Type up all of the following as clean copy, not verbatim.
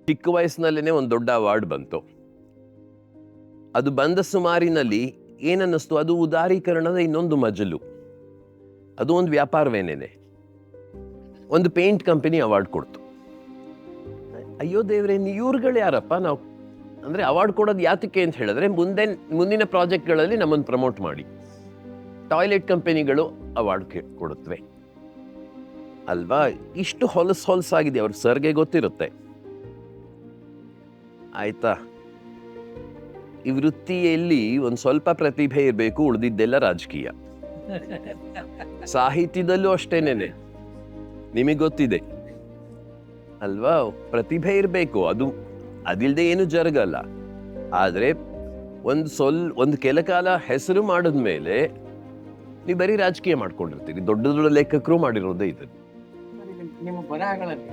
ಚಿಕ್ಕ ವಯಸ್ಸಿನಲ್ಲೇ ಒಂದು ದೊಡ್ಡ ಅವಾರ್ಡ್ ಬಂತು. ಅದು ಬಂದ ಸುಮಾರಿನಲ್ಲಿ ಏನನ್ನಿಸ್ತು, ಅದು ಉದಾರೀಕರಣದ ಇನ್ನೊಂದು ಮಜಲು. ಅದು ಒಂದು ವ್ಯಾಪಾರವೇನೇನೆ. ಒಂದು ಪೇಂಟ್ ಕಂಪನಿ ಅವಾರ್ಡ್ ಕೊಡ್ತು. ಅಯ್ಯೋ ದೇವ್ರೆ, ಇವ್ರುಗಳು ಯಾರಪ್ಪ? ನಾವು ಅಂದರೆ ಅವಾರ್ಡ್ ಕೊಡೋದು ಯಾತಕ್ಕೆ ಅಂತ ಹೇಳಿದ್ರೆ, ಮುಂದಿನ ಪ್ರಾಜೆಕ್ಟ್ಗಳಲ್ಲಿ ನಮ್ಮನ್ನು ಪ್ರಮೋಟ್ ಮಾಡಿ. ಟಾಯ್ಲೆಟ್ ಕಂಪನಿಗಳು ಅವಾರ್ಡ್ ಕೊಡುತ್ತವೆ ಅಲ್ವಾ? ಇಷ್ಟು ಹೊಲಸಾಗಿದೆ. ಅವ್ರ ಸರ್ಗೆ ಗೊತ್ತಿರುತ್ತೆ. ಆಯ್ತಾ? ಈ ವೃತ್ತಿಯಲ್ಲಿ ಒಂದು ಸ್ವಲ್ಪ ಪ್ರತಿಭೆ ಇರಬೇಕು, ಉಳಿದಿದ್ದೆಲ್ಲ ರಾಜಕೀಯ. ಸಾಹಿತ್ಯದಲ್ಲೂ ಅಷ್ಟೇನೇನೆ, ನಿಮಗೆ ಗೊತ್ತಿದೆ ಅಲ್ವಾ? ಪ್ರತಿಭೆ ಇರಬೇಕು, ಅದಿಲ್ಲದೆ ಏನು ಜರಗಲ್ಲ. ಆದರೆ ಒಂದು ಕೆಲ ಕಾಲ ಹೆಸರು ಮಾಡಿದ್ಮೇಲೆ ನೀವು ಬರೀ ರಾಜಕೀಯ ಮಾಡ್ಕೊಂಡಿರ್ತೀರಿ. ದೊಡ್ಡ ದೊಡ್ಡ ಲೇಖಕರು ಮಾಡಿರೋದೇ ಇದೆ. ನಿಮ್ಮ ಬರಹಗಳಲ್ಲಿ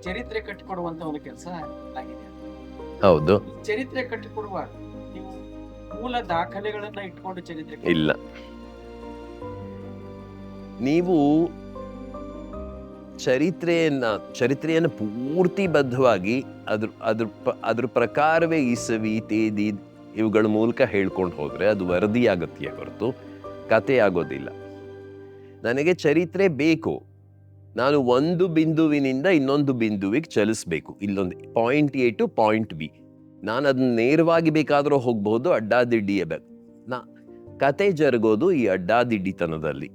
ಚರಿತ್ರೆ ಕಟ್ಟಿಕೊಡುವಂತ ಒಂದು ಕೆಲಸ ಆಗಿದೆ. ಹೌದು. ಚರಿತ್ರೆ ಕಟ್ಟಿಕೊಡುವಾಗ ನೀವು ಮೂಲ ದಾಖಲೆಗಳನ್ನ ಇಟ್ಕೊಂಡು ಚರಿತ್ರೆ ಇಲ್ಲ, ನೀವು ಚರಿತ್ರೆಯನ್ನು ಪೂರ್ತಿ ಬದ್ಧವಾಗಿ ಅದ್ರ ಪ್ರಕಾರವೇ ಇಸವಿ ತೇದಿ ಇವುಗಳ ಮೂಲಕ ಹೇಳ್ಕೊಂಡು ಹೋದ್ರೆ ಅದು ವರದಿ ಆಗತ್ತೆ ಹೊರತು ಕತೆ ಆಗೋದಿಲ್ಲ. ನನಗೆ ಚರಿತ್ರೆ ಬೇಕು. ನಾನು ಒಂದು ಬಿಂದುವಿನಿಂದ ಇನ್ನೊಂದು ಬಿಂದುವಿಗೆ ಚಲಿಸ್ಬೇಕು. ಇಲ್ಲೊಂದು point A to point B. ನಾನು ಅದನ್ನ ನೇರವಾಗಿ ಬೇಕಾದರೂ ಹೋಗ್ಬಹುದು, ಅಡ್ಡಾದಿಡ್ಡಿಯಬೇಕು. ಕತೆ ಜರುಗೋದು ಈ ಅಡ್ಡಾದಿಡ್ಡಿತನದಲ್ಲಿ.